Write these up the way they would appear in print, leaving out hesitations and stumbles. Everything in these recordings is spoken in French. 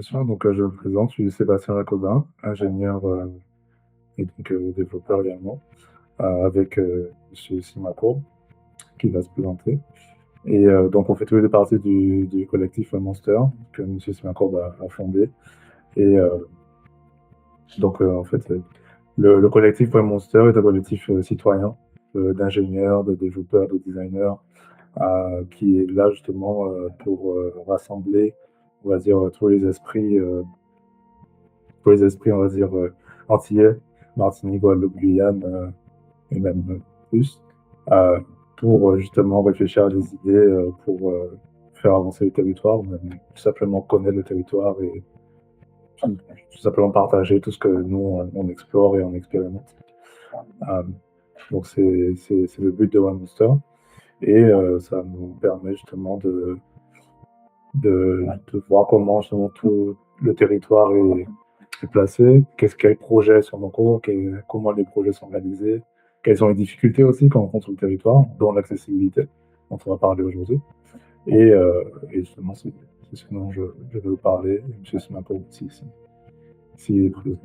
sûr. Donc, je me présente, je suis Sébastien Jacobin, ingénieur et donc développeur également, avec Monsieur Simacourbe, qui va se présenter. Et donc, on fait tous les deux partie du collectif Monster, que Monsieur Simacourbe a fondé. Et donc, en fait, le collectif Monster est un collectif citoyen d'ingénieurs, de développeurs, de designers, qui est là justement pour rassembler, on va dire, tous les esprits, on va dire, antillais, Martinique, Guadeloupe, Guyane, et même plus, euh, pour justement réfléchir à des idées pour faire avancer le territoire, ou même tout simplement connaître le territoire et tout simplement partager tout ce que nous, on explore et on expérimente. Euh, donc c'est le but de One Monster. Et ça nous permet justement de voir comment justement tout le territoire est placé, quels projets sont en cours, comment les projets sont réalisés, quelles sont les difficultés aussi qu'on rencontre sur le territoire, dont l'accessibilité, dont on va parler aujourd'hui. Et justement, c'est ce dont je vais vous parler. M. Simaco aussi, s'il est présent.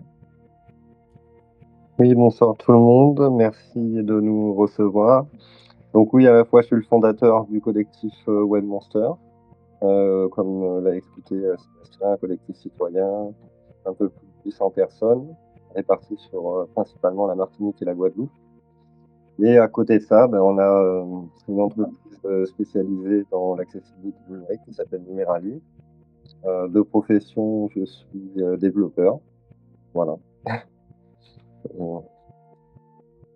Oui, bonsoir tout le monde, merci de nous recevoir. Donc oui, à la fois je suis le fondateur du collectif Web Monster, comme l'a expliqué Sébastien, un collectif citoyen, un peu plus de 800 personnes, réparties sur principalement la Martinique et la Guadeloupe. Et à côté de ça, on a une entreprise spécialisée dans l'accessibilité numérique qui s'appelle Numérali. De profession, je suis développeur. Voilà. On va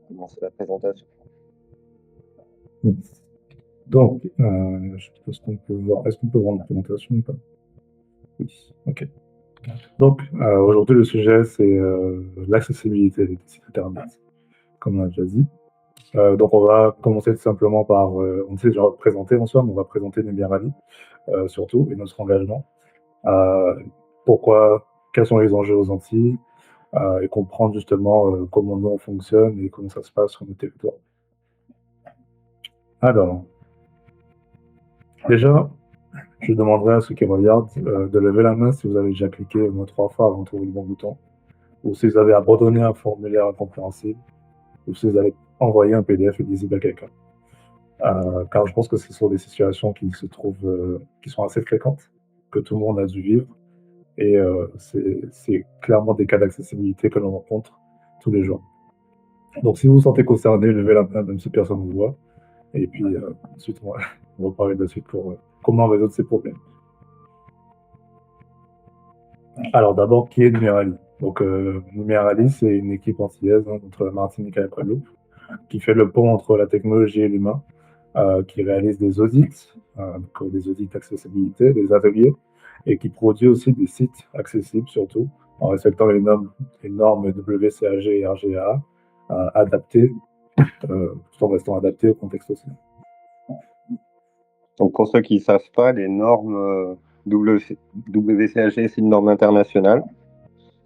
commencer la présentation. Donc, je pense qu'on peut voir. Est-ce qu'on peut voir la présentation ou pas? Oui, ok. Donc, aujourd'hui, le sujet, c'est l'accessibilité des sites Internet, comme on a déjà dit. Donc, on va commencer tout simplement par, on sait déjà présenter en soi, mais on va présenter Numérali, surtout, et notre engagement. Pourquoi, quels sont les enjeux aux Antilles, et comprendre justement comment nous on fonctionne et comment ça se passe sur nos territoires. Alors, déjà, je demanderai à ceux qui regardent de lever la main si vous avez déjà cliqué au moins 3 fois avant de trouver le bon bouton, ou si vous avez abandonné un formulaire incompréhensible, ou si vous avez envoyé un PDF illisible à quelqu'un. Car je pense que ce sont des situations qui se trouvent, qui sont assez fréquentes, que tout le monde a dû vivre, et c'est clairement des cas d'accessibilité que l'on rencontre tous les jours. Donc si vous vous sentez concerné, levez la main même si personne ne vous voit, et puis ensuite on va parler de la suite pour comment résoudre ces problèmes. Alors d'abord, qui est Numérali? Donc Numérali, c'est une équipe antillaise entre la Martinique et la Guadeloupe, qui fait le pont entre la technologie et l'humain, qui réalise des audits, des audits d'accessibilité, des ateliers, et qui produit aussi des sites accessibles surtout, en respectant les normes WCAG et RGA, adaptées, tout en restant adaptées au contexte social. Donc pour ceux qui ne savent pas, les normes WCAG, c'est une norme internationale.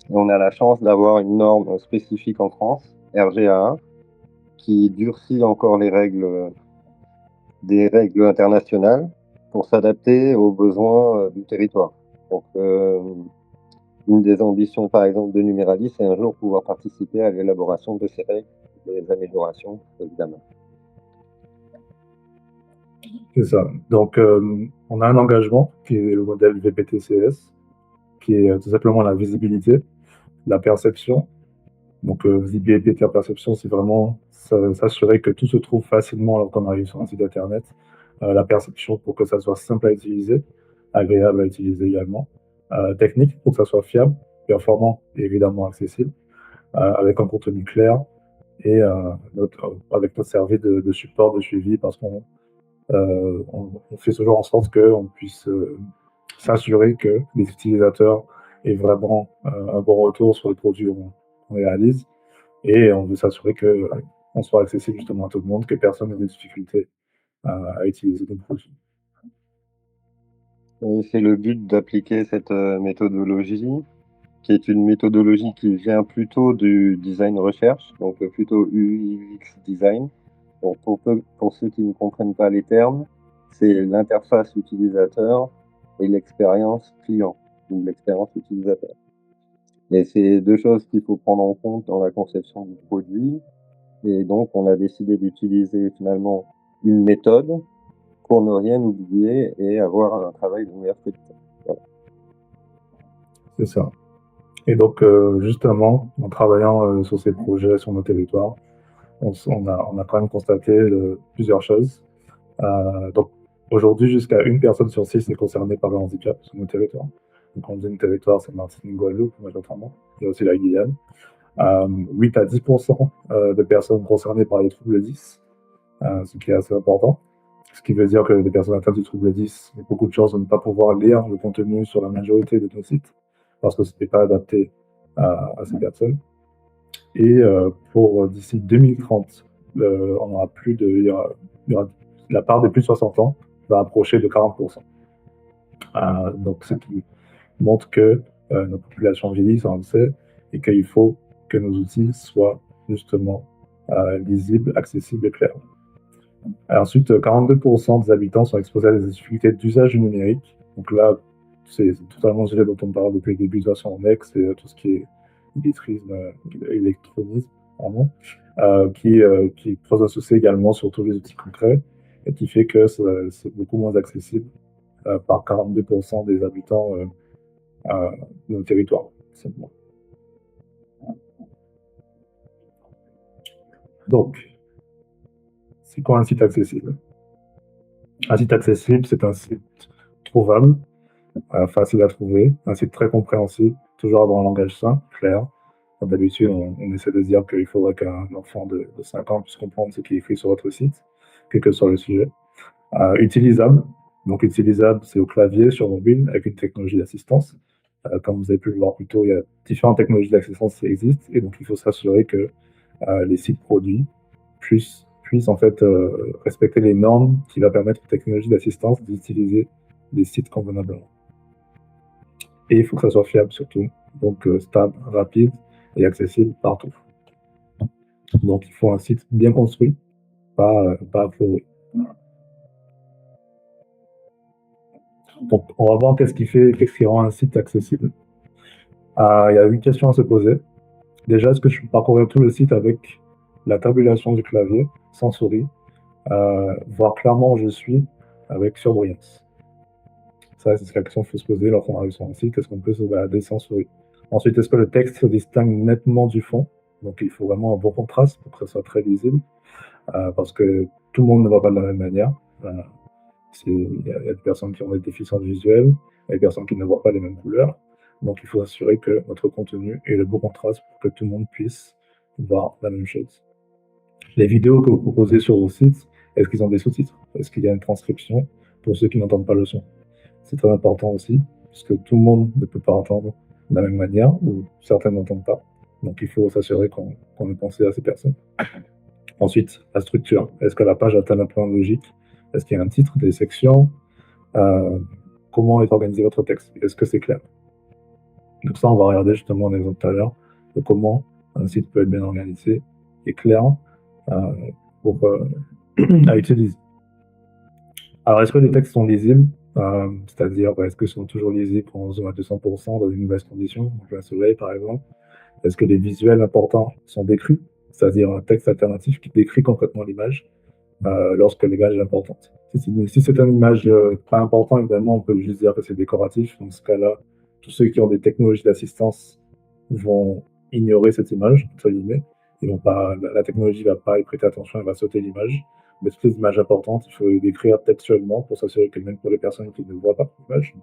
Et on a la chance d'avoir une norme spécifique en France, RGA1, qui durcit encore des règles internationales pour s'adapter aux besoins du territoire. Donc une des ambitions, par exemple, de Numérali, c'est un jour pouvoir participer à l'élaboration de ces règles, des améliorations, évidemment. C'est ça. Donc, on a un engagement qui est le modèle VPTCS, qui est tout simplement la visibilité, la perception. Donc, visibilité et perception, c'est vraiment s'assurer que tout se trouve facilement lorsqu'on arrive sur un site internet. La perception pour que ça soit simple à utiliser, agréable à utiliser également. Technique pour que ça soit fiable, performant et évidemment accessible, avec un contenu clair et avec notre service de support, de suivi, parce qu'on fait toujours en sorte qu'on puisse s'assurer que les utilisateurs aient vraiment un bon retour sur le produit qu'on réalise. Et on veut s'assurer qu'on soit accessible justement à tout le monde, que personne n'ait des difficultés à utiliser nos produits. Oui, c'est le but d'appliquer cette méthodologie, qui est une méthodologie qui vient plutôt du design recherche, donc plutôt UX design. Donc pour ceux qui ne comprennent pas les termes, c'est l'interface utilisateur et l'expérience client. ou de l'expérience utilisateur. Et c'est deux choses qu'il faut prendre en compte dans la conception du produit. Et donc, on a décidé d'utiliser finalement une méthode pour ne rien oublier et avoir un travail de meilleure qualité. Voilà. C'est ça. Et donc, justement, en travaillant sur ces projets sur nos territoires, on a quand même constaté plusieurs choses. Donc, aujourd'hui, jusqu'à une personne sur six est concernée par le handicap sur nos territoires. Donc, quand on dit nos territoires, c'est Martinique, Guadeloupe, majoritairement. Il y a aussi la Guyane. 8 à 10% de personnes concernées par les troubles 10, ce qui est assez important. Ce qui veut dire que les personnes atteintes du trouble 10 ont beaucoup de chances de ne pas pouvoir lire le contenu sur la majorité de nos sites parce que ce n'est pas adapté à ces personnes. Et pour d'ici 2030, on aura plus de, il y aura la part des plus de 60 ans va approcher de 40%. Donc, ce qui montre que notre population vieillit, ça on le sait, et qu'il faut que nos outils soient justement lisibles, accessibles et clairs. Et ensuite, 42% des habitants sont exposés à des difficultés d'usage du numérique. Donc là, c'est totalement le sujet dont on parle depuis le début de son ex, c'est tout ce qui est illettrisme, électronisme, pardon, qui pose un souci également sur tous les outils concrets et qui fait que c'est beaucoup moins accessible par 42% des habitants de nos territoires. Donc, c'est quoi un site accessible? Un site accessible, c'est un site trouvable, facile à trouver, un site très compréhensible, toujours dans un langage simple, clair. D'habitude, on essaie de se dire qu'il faudrait qu'un enfant de 5 ans puisse comprendre ce qui est écrit sur votre site, quel que soit le sujet. Utilisable. Donc, utilisable, c'est au clavier, sur mobile, avec une technologie d'assistance. Comme vous avez pu le voir plus tôt, il y a différentes technologies d'assistance qui existent, et donc il faut s'assurer que les sites produits puissent en fait respecter les normes qui va permettre aux technologies d'assistance d'utiliser les sites convenablement. Et il faut que ça soit fiable surtout, donc stable, rapide et accessible partout. Donc il faut un site bien construit, pas affolé. Donc on va voir qu'est-ce qui rend un site accessible. Il y a 8 questions à se poser. Déjà, est-ce que je peux parcourir tout le site avec la tabulation du clavier, sans souris, voir clairement où je suis avec surbrillance? Ça, c'est la question qu'il faut se poser lorsqu'on arrive sur un site. Est-ce qu'on peut se balader sans souris? Ensuite, est-ce que le texte se distingue nettement du fond? Donc, il faut vraiment un bon contraste pour que ça soit très lisible, parce que tout le monde ne voit pas de la même manière. Il y a des personnes qui ont des déficiences visuelles, il y a des personnes qui ne voient pas les mêmes couleurs. Donc, il faut assurer que notre contenu ait le bon contraste pour que tout le monde puisse voir la même chose. Les vidéos que vous proposez sur vos sites, est-ce qu'ils ont des sous-titres? Est-ce qu'il y a une transcription pour ceux qui n'entendent pas le son? C'est très important aussi, puisque tout le monde ne peut pas entendre de la même manière, ou certains n'entendent pas. Donc il faut s'assurer qu'on ait pensé à ces personnes. Ensuite, la structure. Est-ce que la page atteint un plan logique? Est-ce qu'il y a un titre, des sections? Comment est organisé votre texte? Est-ce que c'est clair? Donc ça, on va regarder justement un exemple tout à l'heure de comment un site peut être bien organisé et clair pour à utiliser. Alors, est-ce que les textes sont lisibles? C'est-à-dire, est-ce qu'ils sont toujours lisibles quand on zoome à 200% dans une mauvaise condition, en plein soleil par exemple? Est-ce que les visuels importants sont décrits? C'est-à-dire un texte alternatif qui décrit concrètement l'image lorsque l'image est importante. Si c'est une image pas importante, évidemment, on peut juste dire que c'est décoratif. Dans ce cas-là, tous ceux qui ont des technologies d'assistance vont ignorer cette image, entre guillemets. La technologie ne va pas y prêter attention, elle va sauter l'image. Mais toutes les images importantes, il faut les décrire textuellement pour s'assurer que même pour les personnes qui ne voient pas l'image,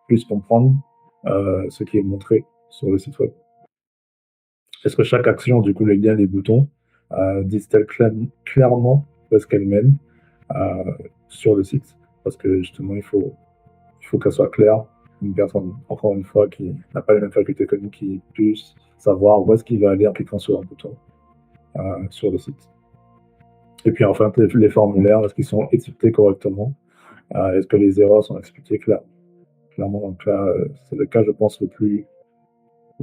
puissent comprendre ce qui est montré sur le site web. Est-ce que chaque action, du coup, les liens, les boutons, disent-elles clairement où est-ce qu'elles mènent sur le site? Parce que justement, il faut qu'elle soit claire. Une personne, encore une fois, qui n'a pas les mêmes facultés que nous, qui puisse savoir où est-ce qu'il va aller en cliquant sur un bouton sur le site. Et puis enfin, les formulaires, est-ce qu'ils sont étiquetés correctement? Est-ce que les erreurs sont expliquées clairement? Donc là, c'est le cas, je pense, le plus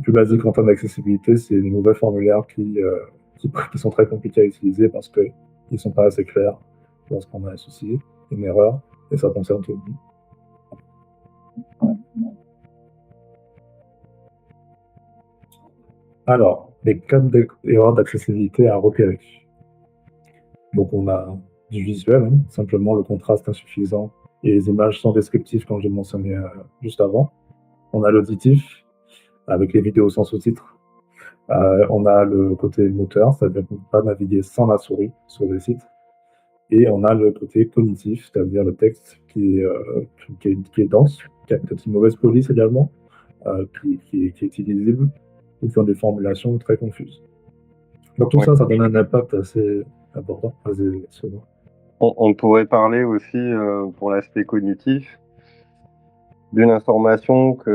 basique en termes d'accessibilité, c'est les mauvais formulaires qui sont très compliqués à utiliser parce qu'ils ne sont pas assez clairs lorsqu'on a un souci, une erreur, et ça concerne tout le monde. Alors, les cas d'erreurs d'accessibilité à repérer. Donc, on a du visuel, hein, simplement le contraste insuffisant et les images sans descriptif, comme j'ai mentionné juste avant. On a l'auditif, avec les vidéos sans sous-titres. On a le côté moteur, c'est-à-dire qu'on ne peut pas naviguer sans la souris sur les sites. Et on a le côté cognitif, c'est-à-dire le texte qui est dense, qui a peut-être une mauvaise police également, qui est illisible, ou qui ont des formulations très confuses. Donc tout Ouais. ça donne un impact assez important, assez souvent. On pourrait parler aussi, pour l'aspect cognitif, d'une information qui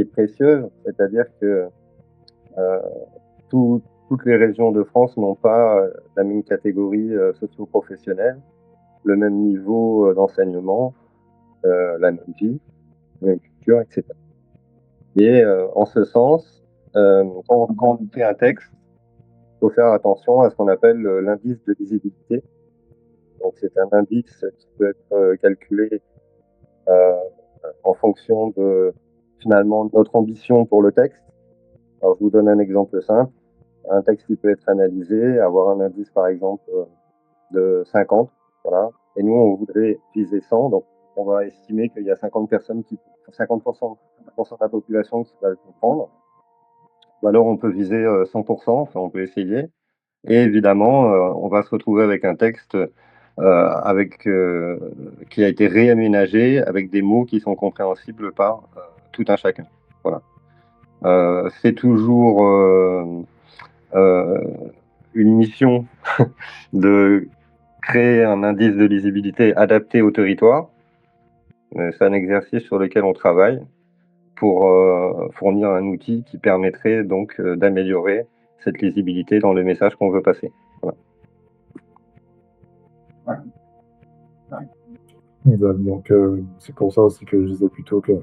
est précieuse, c'est-à-dire que toutes les régions de France n'ont pas la même catégorie socio-professionnelle, le même niveau d'enseignement, la même vie, la même culture, etc. Et en ce sens, quand on fait un texte, il faut faire attention à ce qu'on appelle l'indice de lisibilité. Donc c'est un indice qui peut être calculé en fonction de finalement notre ambition pour le texte. Alors je vous donne un exemple simple. Un texte qui peut être analysé, avoir un indice par exemple de 50, voilà. Et nous on voudrait viser 100, donc on va estimer qu'il y a 50 personnes 50% de la population qui va le comprendre. Ou alors on peut viser 100%, enfin on peut essayer. Et évidemment, on va se retrouver avec un texte qui a été réaménagé avec des mots qui sont compréhensibles par tout un chacun. Voilà. C'est toujours une mission de créer un indice de lisibilité adapté au territoire. C'est un exercice sur lequel on travaille pour fournir un outil qui permettrait donc d'améliorer cette lisibilité dans le message qu'on veut passer. Voilà. Donc c'est pour ça aussi que je disais plutôt que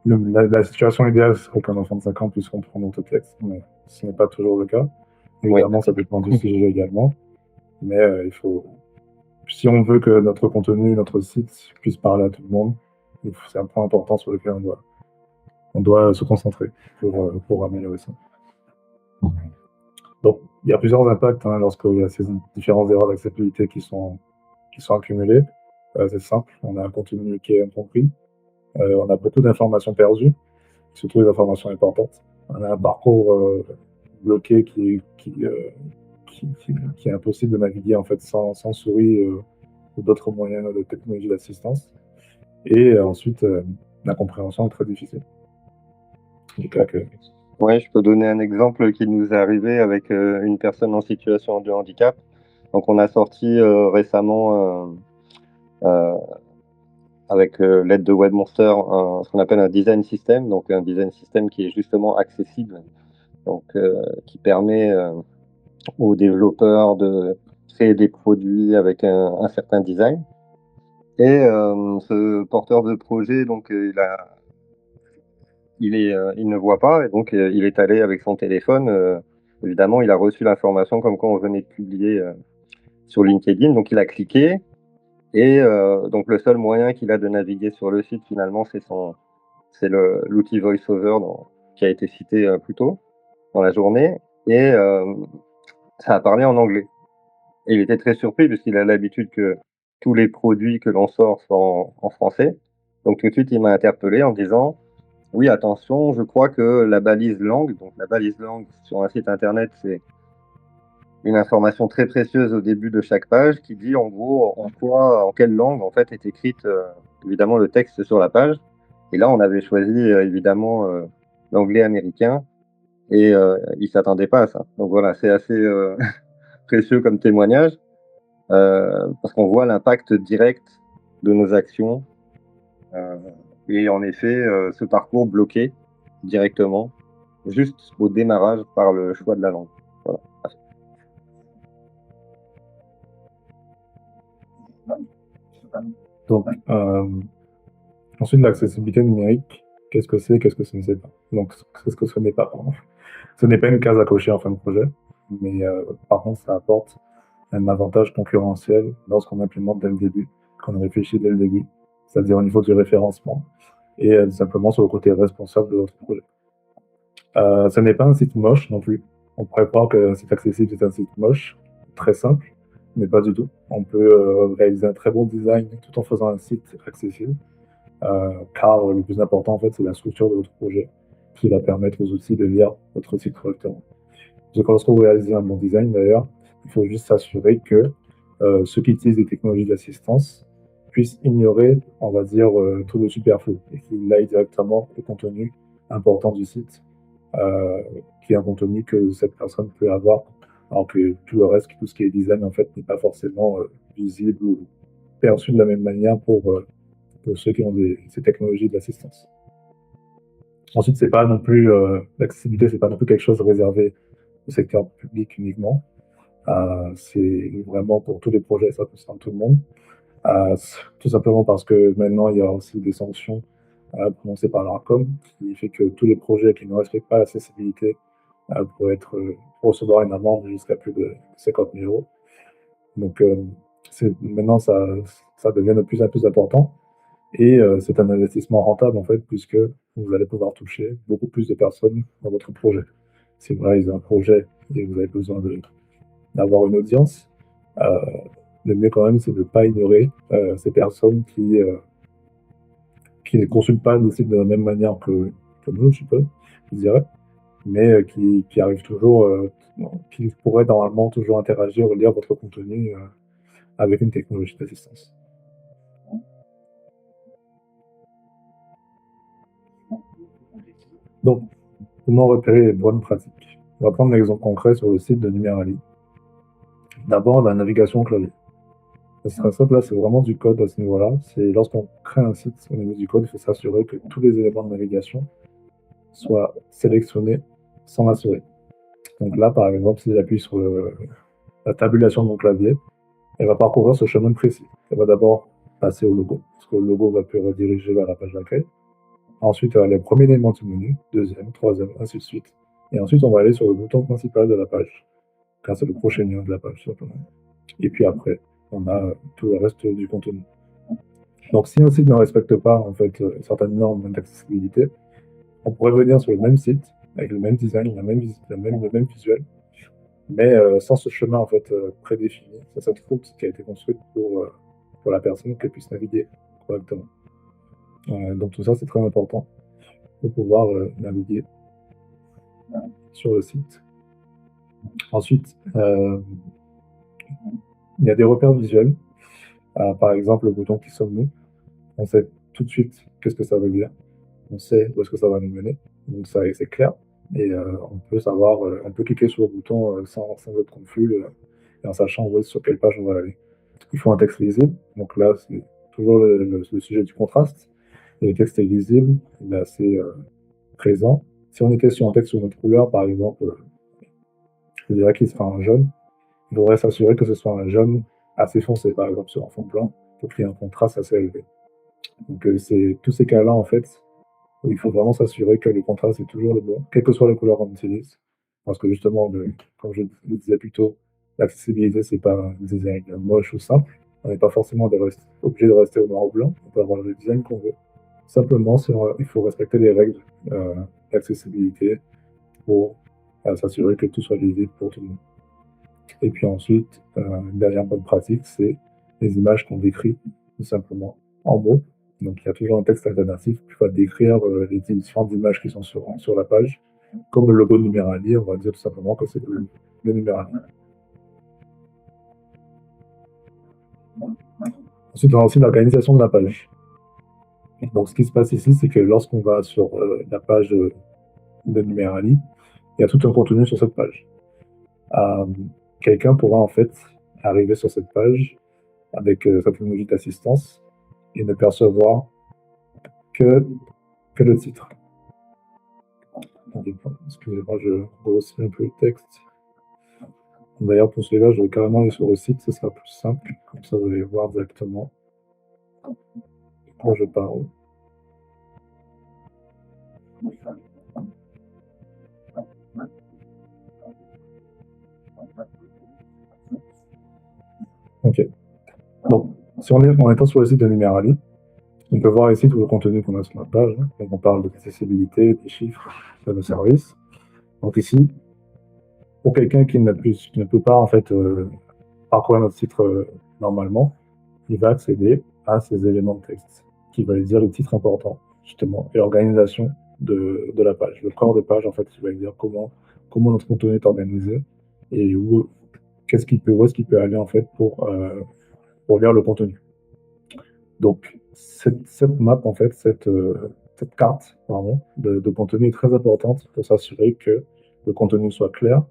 la situation idéale serait qu'un enfant de 5 ans puisse comprendre notre texte, mais ce n'est pas toujours le cas. Évidemment, ça dépend du sujet également, mais il faut, si on veut que notre contenu, notre site puisse parler à tout le monde, c'est un point important sur lequel on doit se concentrer pour améliorer ça. Donc, il y a plusieurs impacts lorsqu'il y a ces différentes erreurs d'accessibilité qui sont accumulées. C'est simple, on a un contenu qui est incompris, on a beaucoup d'informations perdues, surtout les informations importantes. On a un parcours bloqué qui est impossible de naviguer en fait sans souris ou d'autres moyens de technologie d'assistance. Et ensuite, la compréhension est très difficile. Ouais, je peux donner un exemple qui nous est arrivé avec une personne en situation de handicap. Donc on a sorti récemment avec l'aide de Webmonster ce qu'on appelle un design system, donc un design system qui est justement accessible, donc qui permet aux développeurs de créer des produits avec un certain design. Et ce porteur de projet, donc il ne voit pas, et donc il est allé avec son téléphone. Évidemment, il a reçu l'information comme quoi on venait de publier sur LinkedIn, donc il a cliqué. Et donc le seul moyen qu'il a de naviguer sur le site finalement, c'est l'outil VoiceOver qui a été cité plus tôt dans la journée. Et ça a parlé en anglais. Et il était très surpris puisqu'il a l'habitude que tous les produits que l'on sort soient en français. Donc tout de suite, il m'a interpellé en disant: oui, attention, je crois que la balise langue, donc la balise langue sur un site internet, c'est une information très précieuse au début de chaque page qui dit en gros en quelle langue en fait est écrite évidemment le texte sur la page. Et là, on avait choisi évidemment l'anglais américain et il s'attendait pas à ça. Donc voilà, c'est assez précieux comme témoignage parce qu'on voit l'impact direct de nos actions et en effet ce parcours bloqué directement juste au démarrage par le choix de la langue. Voilà. Donc, ensuite, l'accessibilité numérique, qu'est-ce que c'est, qu'est-ce que ce n'est pas? Donc, qu'est-ce que ce n'est pas, pardon. Ce n'est pas une case à cocher en fin de projet, mais par contre, ça apporte un avantage concurrentiel lorsqu'on implémente dès le début, qu'on réfléchit dès le début, c'est-à-dire au niveau du référencement, et simplement sur le côté responsable de votre projet. Ce n'est pas un site moche non plus. On pourrait croire qu'un site accessible c'est un site moche, très simple, mais pas du tout. On peut réaliser un très bon design tout en faisant un site accessible, car le plus important en fait c'est la structure de votre projet qui va permettre aux outils de lire votre site correctement. Donc lorsque vous réalisez un bon design d'ailleurs, il faut juste s'assurer que ceux qui utilisent des technologies d'assistance puissent ignorer, on va dire, tout le superflu et qu'ils aillent directement au contenu important du site, euh, qui est un contenu que cette personne peut avoir, alors que tout le reste, tout ce qui est design, en fait, n'est pas forcément visible ou perçu de la même manière pour ceux qui ont ces technologies d'assistance. Ensuite, c'est pas non plus l'accessibilité, c'est pas non plus quelque chose réservé au secteur public uniquement. C'est vraiment pour tous les projets, ça concerne tout le monde. Tout simplement parce que maintenant, il y a aussi des sanctions prononcées par l'ARCOM, qui fait que tous les projets qui ne respectent pas l'accessibilité pour recevoir une amende jusqu'à plus de 50 000 euros. Donc maintenant, ça devient de plus en plus important. Et c'est un investissement rentable, en fait, puisque vous allez pouvoir toucher beaucoup plus de personnes dans votre projet. Si vous réalisez un projet et vous avez besoin d'avoir une audience, le mieux quand même, c'est de ne pas ignorer ces personnes qui ne consultent pas le site de la même manière que nous, je suppose, je dirais, mais qui arrivent toujours, qui pourraient normalement toujours interagir ou lire votre contenu avec une technologie d'assistance. Donc, comment repérer les bonnes pratiques? On va prendre un exemple concret sur le site de Numerali. D'abord, la navigation au clavier. Ce sera simple, là, c'est vraiment du code à ce niveau-là. C'est lorsqu'on crée un site au niveau du code, il faut s'assurer que tous les éléments de navigation soient sélectionnés sans la souris. Donc là, par exemple, si j'appuie sur la tabulation de mon clavier, elle va parcourir ce chemin précis. Elle va d'abord passer au logo, parce que le logo va peut rediriger vers la page d'accueil. Ensuite, elle va aller au premier élément du menu, deuxième, troisième, ainsi de suite. Et ensuite, on va aller sur le bouton principal de la page, car c'est le prochain lien de la page, simplement. Et puis après, on a tout le reste du contenu. Donc, si un site ne respecte pas en fait certaines normes d'accessibilité, on pourrait venir sur le même site avec le même design, le même visuel, mais sans ce chemin en fait prédéfini, c'est cette route qui a été construite pour la personne qu'elle puisse naviguer correctement. Donc tout ça c'est très important pour pouvoir naviguer sur le site. Ensuite, il y a des repères visuels. Par exemple, le bouton qui sommes-nous, on sait tout de suite qu'est-ce que ça veut dire. On sait où est-ce que ça va nous mener. Donc ça c'est clair. Et on peut savoir, on peut cliquer sur le bouton sans être confus et en sachant sur quelle page on va aller. Il faut un texte lisible. Donc là, c'est toujours le sujet du contraste. Et le texte est lisible, il est assez présent. Si on était sur un texte sur notre couleur, par exemple, je dirais qu'il sera un jaune. Il faudrait s'assurer que ce soit un jaune assez foncé, par exemple, sur un fond blanc, pour qu'il y ait un contraste assez élevé. Donc c'est tous ces cas-là, en fait, où il faut vraiment s'assurer que le contraste est toujours le bon, quelle que soit la couleur qu'on utilise. Parce que justement, comme je le disais plus tôt, l'accessibilité, c'est pas un design moche ou simple. On n'est pas forcément obligé de rester au noir ou blanc. On peut avoir le design qu'on veut. Simplement, il faut respecter les règles d'accessibilité pour s'assurer que tout soit lisible pour tout le monde. Et puis ensuite, une dernière bonne pratique, c'est les images qu'on décrit tout simplement en mots. Donc il y a toujours un texte alternatif qui va décrire les différentes images qui sont sur la page. Comme le logo de Numerali, on va dire tout simplement que c'est le Numerali. Ensuite, on a aussi l'organisation de la page. Donc ce qui se passe ici, c'est que lorsqu'on va sur la page de Numerali, il y a tout un contenu sur cette page. Quelqu'un pourra en fait arriver sur cette page avec sa technologie d'assistance et ne percevoir que le titre. Excusez-moi, je grossis un peu le texte. D'ailleurs, pour celui-là, je vais carrément aller sur le site, ce sera plus simple. Comme ça, vous allez voir directement quand je parle. Ok. Donc, si on est en étant sur le site de Numerali, on peut voir ici tout le contenu qu'on a sur la page. Donc, on parle de l'accessibilité, des chiffres, de nos services. Donc ici, pour quelqu'un qui ne peut pas en fait parcourir notre site normalement, il va accéder à ces éléments de texte qui va lui dire le titre important, justement, et l'organisation de la page. Le corps de page, en fait, qui va lui dire comment notre contenu est organisé et où est-ce qu'il peut aller, en fait, pour lire le contenu. Donc, cette map, en fait, cette carte, pardon, de contenu est très importante pour s'assurer que le contenu soit clair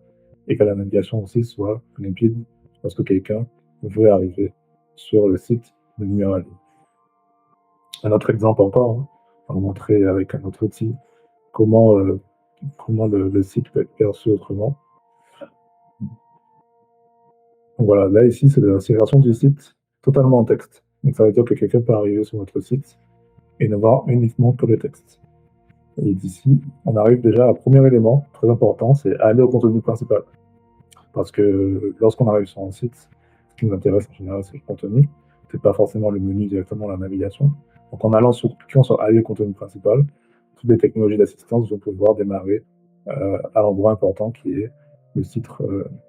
et que la navigation aussi soit limpide lorsque quelqu'un veut arriver sur le site de Numérali. Un autre exemple encore, hein, on va montrer avec un autre outil comment le site peut être perçu autrement. Donc voilà, là ici, c'est la version du site totalement en texte. Donc ça veut dire que quelqu'un peut arriver sur notre site et ne voir uniquement que le texte. Et d'ici, on arrive déjà au premier élément très important, c'est aller au contenu principal. Parce que lorsqu'on arrive sur un site, ce qui nous intéresse en général, c'est le contenu. C'est pas forcément le menu directement, la navigation. Donc en cliquant sur aller au contenu principal, toutes les technologies d'assistance vont pouvoir démarrer à l'endroit important qui est le site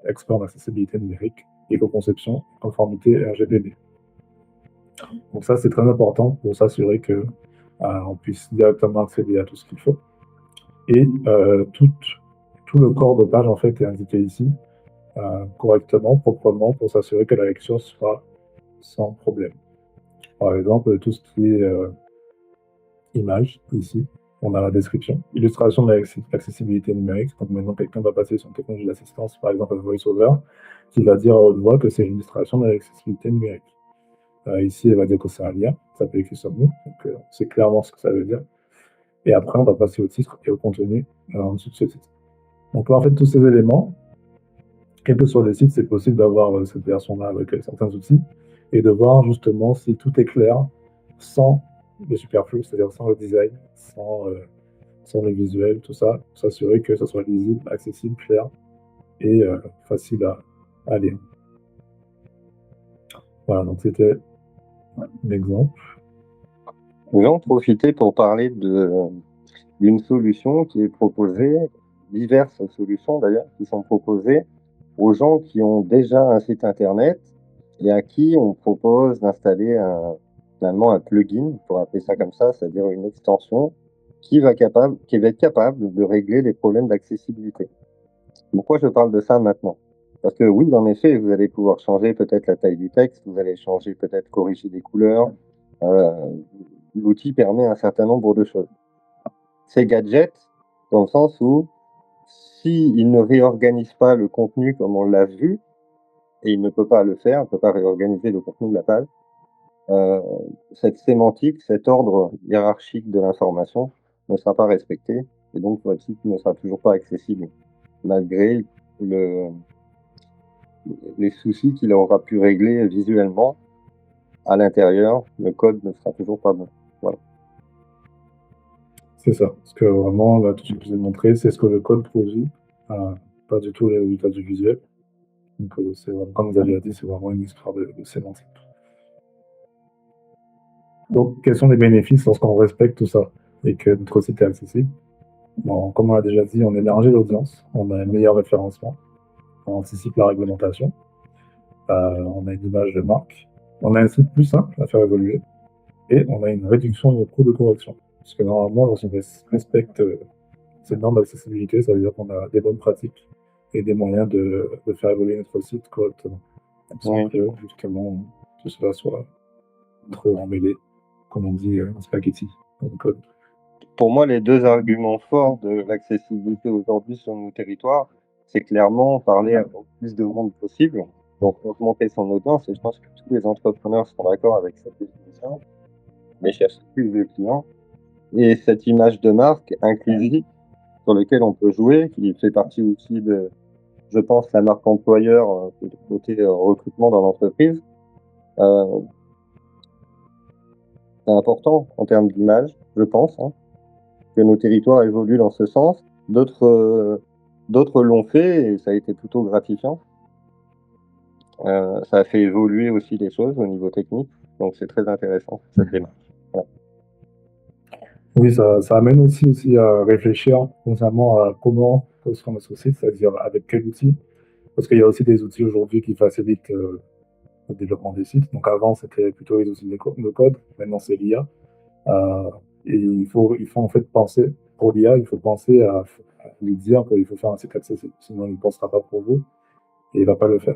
expert d'accessibilité numérique, éco-conception, conformité RGPD. Donc ça, c'est très important pour s'assurer que on puisse directement accéder à tout ce qu'il faut. Et tout le corps de page en fait est indiqué ici correctement, proprement, pour s'assurer que la lecture sera sans problème. Par exemple, tout ce qui est image, ici, on a la description, illustration de l'accessibilité numérique. Donc maintenant, quelqu'un va passer sur une technologie d'assistance, par exemple VoiceOver, qui va dire à haute voix que c'est une illustration de l'accessibilité numérique. Ici, elle va dire que c'est un lien, ça peut écrire sur nous, donc c'est clairement ce que ça veut dire. Et après, on va passer au titre et au contenu en dessous de ce titre. Donc là, en fait, tous ces éléments, quel que soit le site, c'est possible d'avoir cette version-là avec certains outils et de voir justement si tout est clair sans le superflu, c'est-à-dire sans le design, sans le visuel, tout ça, pour s'assurer que ça soit lisible, accessible, clair et facile à lire. Voilà, donc c'était un exemple. Je vais en profiter pour parler d'une solution qui est proposée, diverses solutions d'ailleurs, qui sont proposées aux gens qui ont déjà un site internet et à qui on propose d'installer finalement un plugin, pour appeler ça comme ça, c'est-à-dire une extension qui va être capable de régler les problèmes d'accessibilité. Pourquoi je parle de ça maintenant? Parce que oui, en effet, vous allez pouvoir changer peut-être la taille du texte, vous allez changer peut-être corriger des couleurs. L'outil permet un certain nombre de choses. C'est gadget dans le sens où s'il ne réorganise pas le contenu comme on l'a vu, et il ne peut pas le faire, il ne peut pas réorganiser le contenu de la page, cette sémantique, cet ordre hiérarchique de l'information ne sera pas respecté, et donc votre site ne sera toujours pas accessible, malgré les soucis qu'il aura pu régler visuellement. À l'intérieur, le code ne sera toujours pas bon. Voilà. C'est ça. Parce que vraiment, là, tout ce que je vous ai montré, c'est ce que le code produit, pas du tout les résultats du visuel. Donc, c'est vraiment, comme vous avez dit, c'est vraiment une histoire de sémantique. Donc, quels sont les bénéfices lorsqu'on respecte tout ça et que notre site est accessible? Bon, comme on l'a déjà dit, on élargit l'audience, on a un meilleur référencement, on anticipe la réglementation, on a une image de marque, on a un site plus simple à faire évoluer et on a une réduction de coût de correction. Parce que normalement, lorsqu'on respecte ces normes d'accessibilité, ça veut dire qu'on a des bonnes pratiques et des moyens de faire évoluer notre site correctement. Sans que, justement, tout cela soit trop emmêlé, comme on dit, spaghetti dans le code. Pour moi, les deux arguments forts de l'accessibilité aujourd'hui sur nos territoires, c'est clairement parler au plus de monde possible, donc augmenter son audience, et je pense que tous les entrepreneurs seront d'accord avec cette définition, mais chercher plus de clients, et cette image de marque inclusive sur laquelle on peut jouer, qui fait partie aussi de, je pense, la marque employeur côté recrutement dans l'entreprise. C'est important en termes d'image, je pense, que nos territoires évoluent dans ce sens. D'autres l'ont fait et ça a été plutôt gratifiant. Ça a fait évoluer aussi les choses au niveau technique, donc c'est très intéressant cette démarche. Voilà. Oui, ça amène aussi à réfléchir concernant à comment sur notre site, c'est-à-dire avec quel outil. Parce qu'il y a aussi des outils aujourd'hui qui facilitent le développement des sites. Donc avant, c'était plutôt les outils de code, maintenant c'est l'IA. Euh, et il faut en fait penser, pour l'IA, il faut penser à lui dire qu'il faut faire un site accessible. Sinon, il ne pensera pas pour vous et il ne va pas le faire.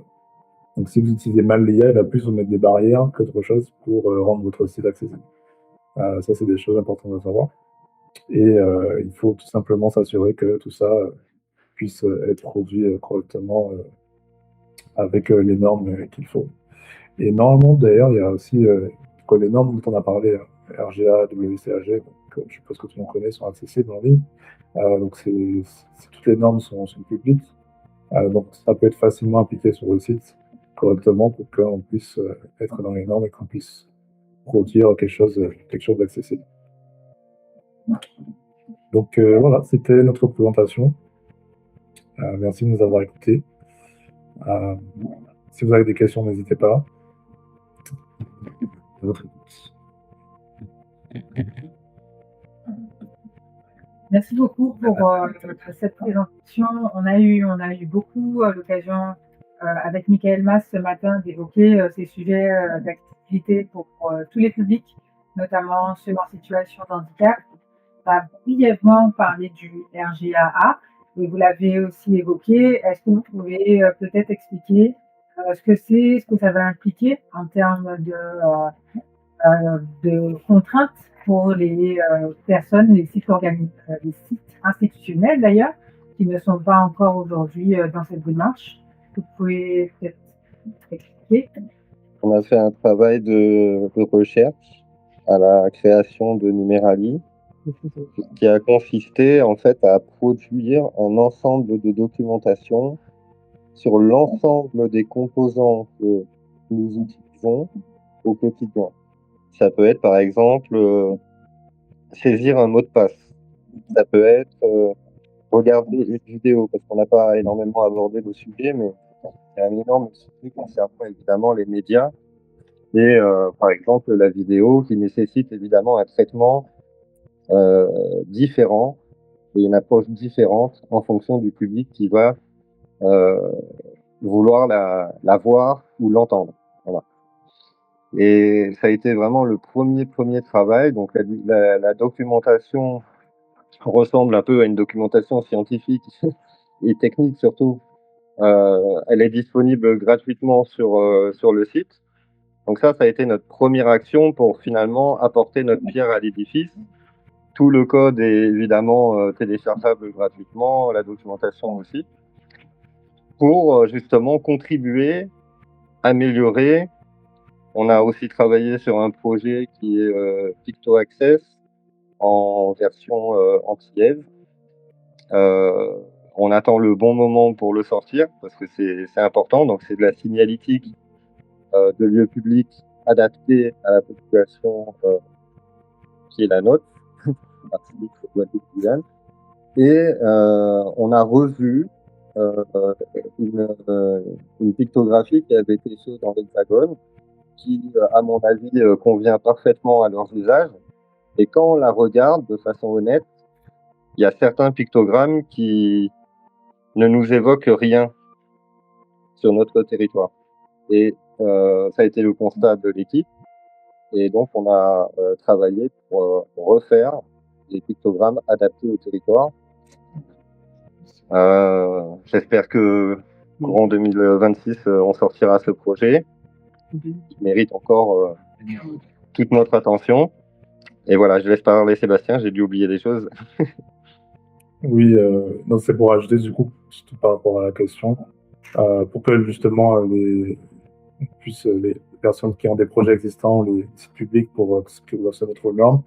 Donc si vous utilisez mal l'IA, il va plus vous mettre des barrières qu'autre chose pour rendre votre site accessible. Ça, c'est des choses importantes à savoir. Et il faut tout simplement s'assurer que tout ça puisse être produit correctement avec les normes qu'il faut. Et normalement, d'ailleurs, il y a aussi les normes dont on a parlé, RGA, WCAG, donc, je suppose que tout le monde connaît, sont accessibles en ligne. Donc toutes les normes sont publiques. Donc ça peut être facilement appliqué sur le site correctement pour qu'on puisse être dans les normes et qu'on puisse produire quelque chose d'accessible. Donc voilà, c'était notre présentation. Merci de nous avoir écoutés. Si vous avez des questions, n'hésitez pas. À votre écoute. Merci beaucoup pour cette présentation. On a eu beaucoup l'occasion avec Michael Mas ce matin d'évoquer ces sujets d'accessibilité pour tous les publics, notamment ceux en situation de handicap. On a brièvement parlé du RGAA et vous l'avez aussi évoqué. Est-ce que vous pouvez peut-être expliquer ce que c'est, ce que ça va impliquer en termes de contraintes pour les personnes, les sites institutionnels d'ailleurs, qui ne sont pas encore aujourd'hui dans cette démarche? Vous pouvez peut-être expliquer? On a fait un travail de recherche à la création de Numérali, qui a consisté en fait à produire un ensemble de documentation sur l'ensemble des composants que nous utilisons au quotidien. Ça peut être par exemple saisir un mot de passe. Ça peut être regarder une vidéo, parce qu'on n'a pas énormément abordé le sujet, mais c'est un énorme sujet concernant évidemment les médias et par exemple la vidéo qui nécessite évidemment un traitement différent et une approche différente en fonction du public qui va vouloir la voir ou l'entendre. Voilà. Et ça a été vraiment le premier travail. Donc la documentation ressemble un peu à une documentation scientifique et technique surtout. Elle est disponible gratuitement sur le site. Donc ça a été notre première action pour finalement apporter notre pierre à l'édifice. Tout le code est évidemment téléchargeable gratuitement, la documentation aussi, pour justement contribuer, améliorer. On a aussi travaillé sur un projet qui est PictoAccess en version antillaise. On attend le bon moment pour le sortir parce que c'est important. Donc c'est de la signalétique de lieux publics adaptés à la population qui est la nôtre, Martinique, Guadeloupe, Guyane. Et on a revu une pictographie qui avait été faite dans l'Hexagone, qui, à mon avis, convient parfaitement à leurs usages. Et quand on la regarde de façon honnête, il y a certains pictogrammes qui ne nous évoquent rien sur notre territoire. Et ça a été le constat de l'équipe. Et donc, on a travaillé pour refaire des pictogrammes adaptés au territoire. J'espère que courant 2026, on sortira ce projet. Il mérite encore toute notre attention. Et voilà, je laisse parler Sébastien, j'ai dû oublier des choses. Oui, non, c'est pour ajouter du coup, surtout par rapport à la question, pour que justement les personnes qui ont des projets existants, les sites publics pour que doivent se mettre aux normes,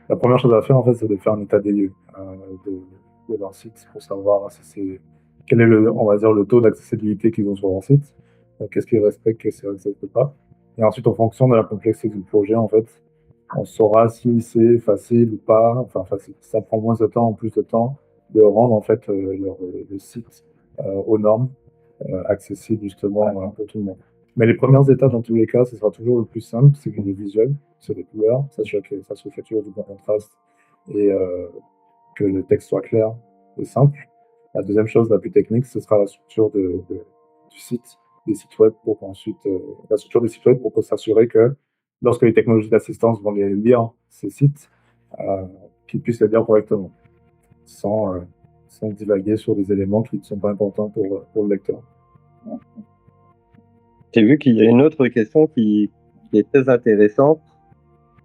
la première chose à faire en fait, c'est de faire un état des lieux de leur site pour savoir quel est on va dire, le taux d'accessibilité qu'ils ont sur leur site, qu'est-ce qu'ils respectent, qu'est-ce qu'ils ne respectent pas. Et ensuite, en fonction de la complexité du projet, en fait, on saura si c'est facile ou pas, enfin facile. Ça prend moins de temps ou plus de temps de rendre en fait le site aux normes, accessible justement pour tout le monde. Mais les premières étapes, dans tous les cas, ce sera toujours le plus simple, c'est le visuel, c'est les couleurs, ça se fait toujours du bon contraste et que le texte soit clair et simple. La deuxième chose, la plus technique, ce sera la structure du site, des sites web pour ensuite, la structure des sites web pour s'assurer que lorsque les technologies d'assistance vont les lire ces sites, qu'ils puissent les lire correctement, sans, sans divaguer sur des éléments qui ne sont pas importants pour le lecteur. J'ai vu qu'il y a une autre question qui est très intéressante.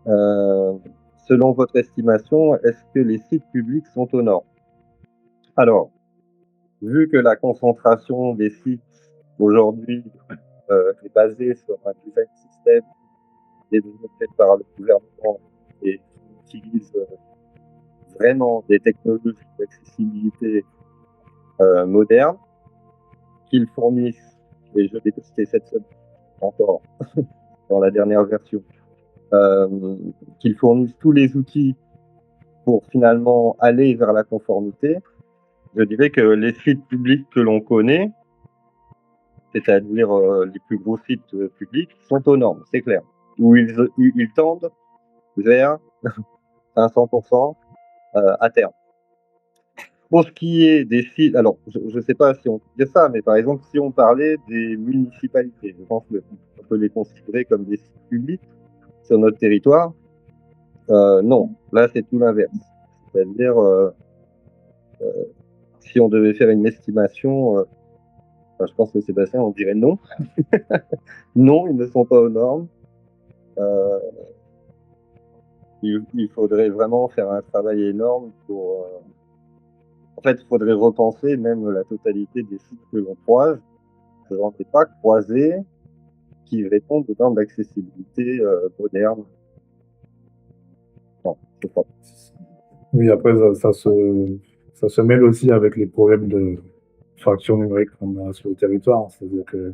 Selon votre estimation, est-ce que les sites publics sont aux normes? Alors, vu que la concentration des sites aujourd'hui est basée sur un design système développé par le gouvernement et qui utilise vraiment des technologies d'accessibilité modernes, qu'ils fournissent, et je l'ai testé cette semaine encore dans la dernière version, qu'ils fournissent tous les outils pour finalement aller vers la conformité, je dirais que les sites publics que l'on connaît, c'est-à-dire les plus gros sites publics, sont aux normes, c'est clair. Où ils tendent vers 500% à terme. Pour ce qui est des sites, alors je ne sais pas si on peut dire ça, mais par exemple, si on parlait des municipalités, je pense qu'on peut les considérer comme des sites publics sur notre territoire. Non, là c'est tout l'inverse. C'est-à-dire, si on devait faire une estimation, je pense que Sébastien, on dirait non. Non, ils ne sont pas aux normes. Il faudrait vraiment faire un travail énorme pour... En fait, il faudrait repenser même la totalité des sites que l'on croise. Je n'en ai pas croisé qui répondent aux normes d'accessibilité moderne. Non, je crois pas. Oui, après, ça se mêle aussi avec les problèmes de fracture numérique qu'on a sur le territoire. C'est-à-dire que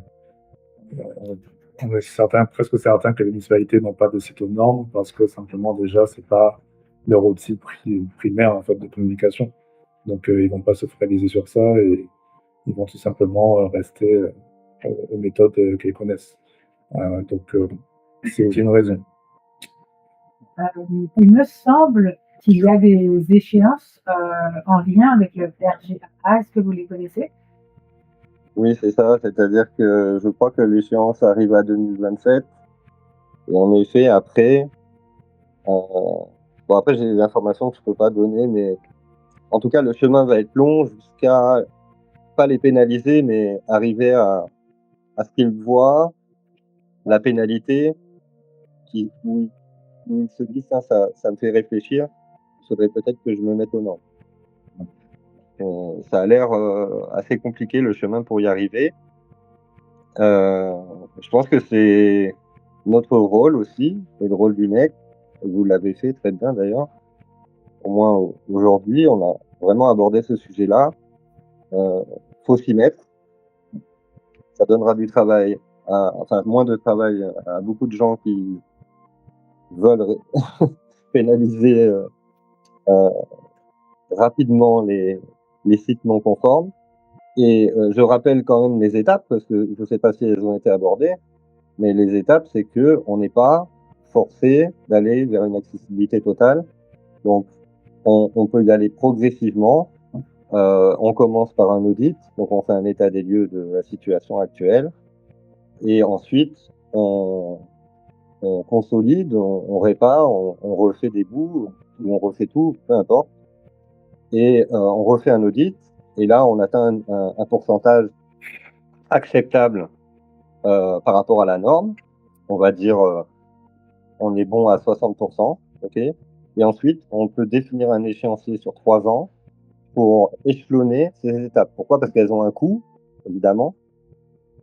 on est presque certain que les municipalités n'ont pas de site aux normes parce que simplement déjà, c'est pas leur outil primaire en fait de communication. Donc, ils vont pas se focaliser sur ça et ils vont tout simplement rester aux méthodes qu'ils connaissent. Donc, c'est une raison. Il me semble qu'il y a des échéances en lien avec le RGA. Est-ce que vous les connaissez? Oui, c'est ça. C'est-à-dire que je crois que l'échéance arrive à 2027. Et en effet, après, bon, après j'ai des informations que je peux pas donner, mais en tout cas, le chemin va être long jusqu'à pas les pénaliser, mais arriver à ce qu'ils voient la pénalité où ils se disent ça me fait réfléchir. Il faudrait peut-être que je me mette aux normes. Ça a l'air assez compliqué le chemin pour y arriver. Je pense que c'est notre rôle aussi, et le rôle du NEC. Vous l'avez fait très bien d'ailleurs. Au moins aujourd'hui, on a vraiment abordé ce sujet-là. Faut s'y mettre. Ça donnera du travail, enfin moins de travail à beaucoup de gens qui veulent pénaliser rapidement les sites non conformes. Et je rappelle quand même les étapes, parce que je ne sais pas si elles ont été abordées, mais les étapes, c'est que on n'est pas forcé d'aller vers une accessibilité totale. Donc, on peut y aller progressivement. On commence par un audit, donc on fait un état des lieux de la situation actuelle. Et ensuite, on consolide, on répare, on refait des bouts, ou on refait tout, peu importe. Et on refait un audit. Et là, on atteint un pourcentage acceptable par rapport à la norme. On va dire, on est bon à 60%, ok. Et ensuite, on peut définir un échéancier sur 3 ans pour échelonner ces étapes. Pourquoi? Parce qu'elles ont un coût, évidemment.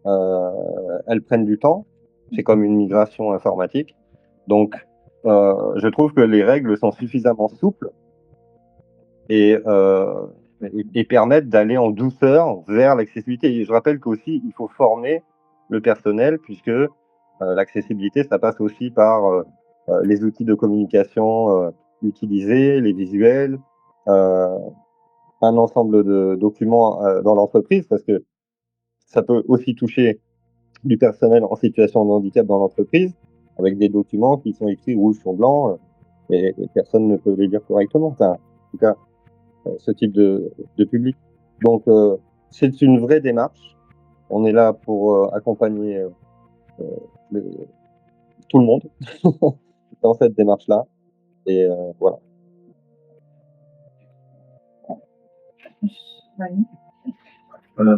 Elles prennent du temps. C'est comme une migration informatique. Donc, je trouve que les règles sont suffisamment souples et permettent d'aller en douceur vers l'accessibilité. Et je rappelle qu'aussi, il faut former le personnel puisque l'accessibilité, ça passe aussi par les outils de communication utilisés, les visuels, un ensemble de documents dans l'entreprise, parce que ça peut aussi toucher du personnel en situation de handicap dans l'entreprise, avec des documents qui sont écrits rouge sur blanc, et personne ne peut les lire correctement. Enfin, en tout cas, ce type de public. Donc, c'est une vraie démarche. On est là pour accompagner tout le monde dans cette démarche-là. Et voilà.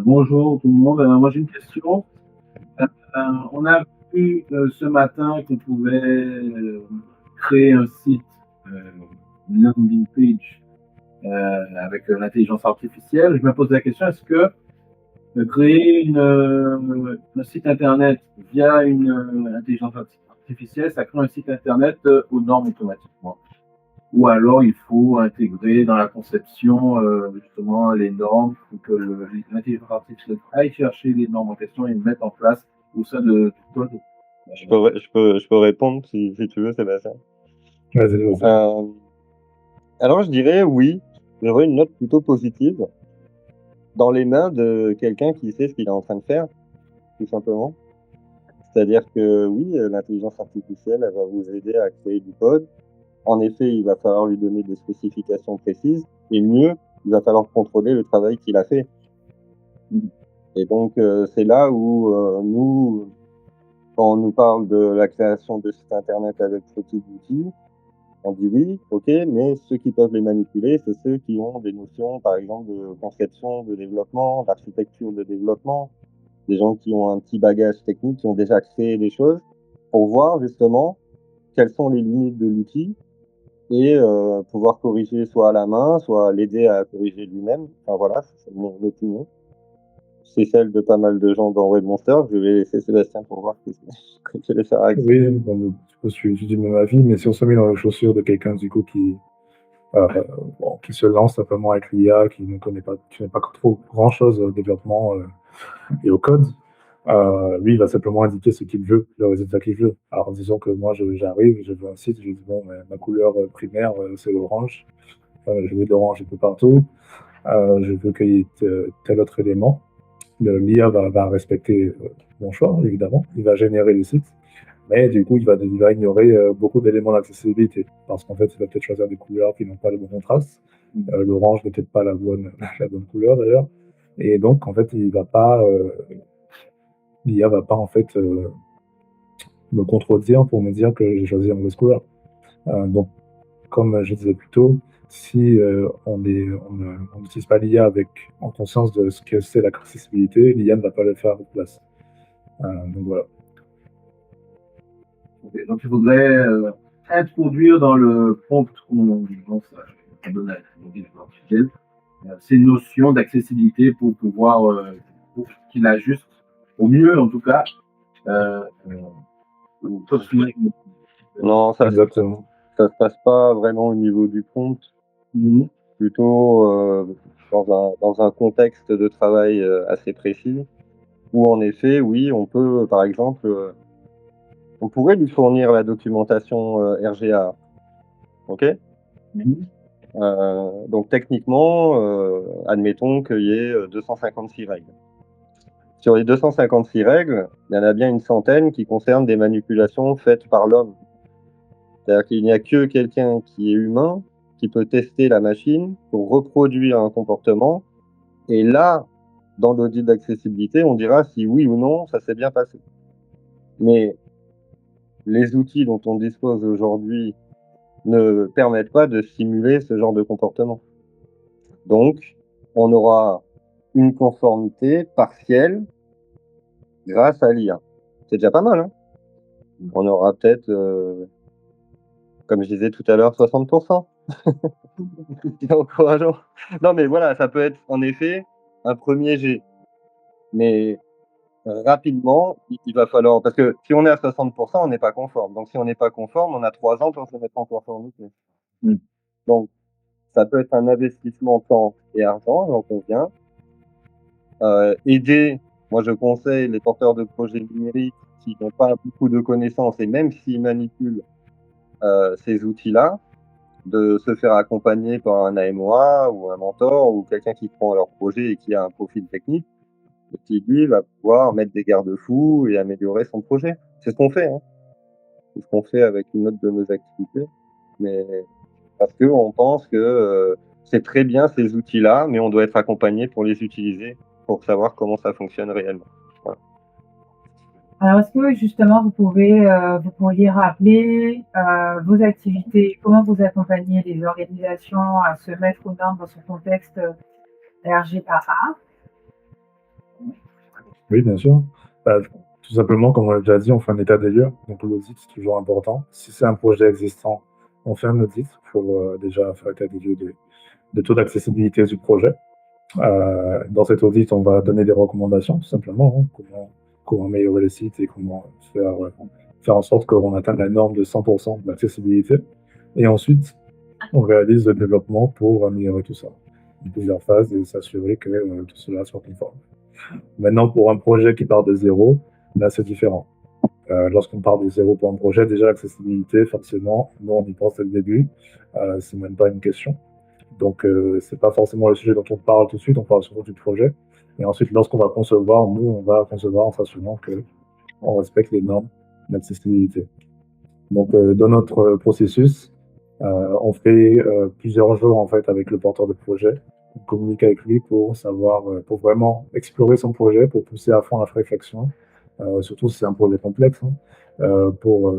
Bonjour tout le monde. Moi j'ai une question. On a vu ce matin qu'on pouvait créer un site, une landing page avec l'intelligence artificielle. Je me pose la question, est-ce que créer un site internet via une intelligence artificielle, ça crée un site internet aux normes automatiquement? Ou alors il faut intégrer dans la conception justement les normes, pour que l'intelligence artificielle aille chercher les normes en question et les mettre en place au sein du code. Je peux répondre si tu veux, Sébastien. Vas-y. Alors je dirais oui, j'aurais une note plutôt positive dans les mains de quelqu'un qui sait ce qu'il est en train de faire, tout simplement. C'est-à-dire que oui, l'intelligence artificielle, elle va vous aider à créer du code. En effet, il va falloir lui donner des spécifications précises, et mieux, il va falloir contrôler le travail qu'il a fait. Et donc, c'est là où nous, quand on nous parle de la création de sites internet avec ce type d'outils, on dit oui, ok, mais ceux qui peuvent les manipuler, c'est ceux qui ont des notions, par exemple, de conception, de développement, d'architecture de développement, des gens qui ont un petit bagage technique, qui ont déjà créé des choses, pour voir justement quelles sont les limites de l'outil et pouvoir corriger soit à la main, soit l'aider à corriger lui-même. Enfin voilà, c'est mon opinion. C'est celle de pas mal de gens dans Webmonster. Je vais laisser Sébastien pour voir ce qu'il allait faire avec ça. Oui, bon, je suis du même avis, mais si on se met dans les chaussures de quelqu'un du coup qui se lance simplement avec l'IA, qui ne connaît pas trop grand chose au développement et au code, lui, il va simplement indiquer ce qu'il veut, le résultat qu'il veut. Alors, disons que moi, j'arrive, je veux un site, je dis bon, ma couleur primaire, c'est l'orange. Je veux de l'orange un peu partout. Je veux qu'il y ait tel autre élément. L'IA va respecter mon choix, évidemment. Il va générer le site. Mais du coup, il va ignorer beaucoup d'éléments d'accessibilité. Parce qu'en fait, il va peut-être choisir des couleurs qui n'ont pas le bon contraste. L'orange n'est peut-être pas la bonne couleur, d'ailleurs. Et donc, en fait, l'IA va pas, en fait, me contredire pour me dire que j'ai choisi la mauvaise couleur. Donc, comme je disais plus tôt, si on n'utilise pas l'IA en conscience de ce que c'est l'accessibilité, l'IA ne va pas le faire à notre place. Donc voilà. Okay. Donc il faudrait introduire dans le prompt qu'on donne à l'intelligence artificielle ces notions d'accessibilité pour pouvoir pour qu'il ajuste au mieux en tout cas. Non, exactement. Ça se passe pas vraiment au niveau du prompt, plutôt dans un contexte de travail assez précis, où en effet, oui, on peut, par exemple, on pourrait lui fournir la documentation RGA, ok. Donc techniquement, admettons qu'il y ait 256 règles. Sur les 256 règles, il y en a bien une centaine qui concernent des manipulations faites par l'homme. C'est-à-dire qu'il n'y a que quelqu'un qui est humain qui peut tester la machine pour reproduire un comportement. Et là, dans l'audit d'accessibilité, on dira si oui ou non ça s'est bien passé. Mais les outils dont on dispose aujourd'hui ne permettent pas de simuler ce genre de comportement. Donc, on aura une conformité partielle grâce à l'IA. C'est déjà pas mal, hein. On aura peut-être, comme je disais tout à l'heure, 60%. C'est encourageant. Non, mais voilà, ça peut être en effet un premier jet. Mais rapidement, il va falloir... Parce que si on est à 60%, on n'est pas conforme. Donc si on n'est pas conforme, on a 3 ans pour se mettre en conformité. Donc, ça peut être un investissement temps et argent, j'en conviens. Aider, moi je conseille les porteurs de projets numériques qui n'ont pas beaucoup de connaissances, et même s'ils manipulent ces outils-là, de se faire accompagner par un AMOA ou un mentor ou quelqu'un qui prend leur projet et qui a un profil technique, et qui lui va pouvoir mettre des garde-fous et améliorer son projet. C'est ce qu'on fait, hein. C'est ce qu'on fait avec une autre de nos activités, mais parce que on pense que c'est très bien ces outils-là, mais on doit être accompagné pour les utiliser, pour savoir comment ça fonctionne réellement. Voilà. Alors, est-ce que justement vous pourriez rappeler vos activités, comment vous accompagnez les organisations à se mettre aux normes dans ce contexte RGAA? Oui, bien sûr. Tout simplement, comme on l'a déjà dit, on fait un état des lieux. Donc l'audit, c'est toujours important. Si c'est un projet existant, on fait un audit pour déjà faire état des lieux des taux d'accessibilité du projet. Dans cet audit, on va donner des recommandations, tout simplement, hein, comment améliorer les sites et comment faire en sorte qu'on atteigne la norme de 100% d'accessibilité. Et ensuite, on réalise le développement pour améliorer tout ça en plusieurs phases et s'assurer que tout cela soit conforme. Maintenant, pour un projet qui part de zéro, là, c'est différent. Lorsqu'on part de zéro pour un projet, déjà l'accessibilité, forcément, nous, on y pense dès le début. C'est même pas une question. Donc, c'est pas forcément le sujet dont on parle tout de suite, on parle surtout du projet. Et ensuite, lorsqu'on va concevoir, nous, on va concevoir en s'assurant qu'on respecte les normes d'accessibilité. Donc, dans notre processus, on fait plusieurs jours en fait avec le porteur de projet. On communique avec lui pour savoir, pour vraiment explorer son projet, pour pousser à fond la réflexion, surtout si c'est un projet complexe, hein, pour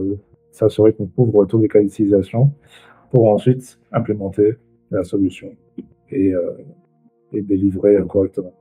s'assurer qu'on couvre tous les cas d'utilisation, pour ensuite implémenter la solution et délivrer correctement.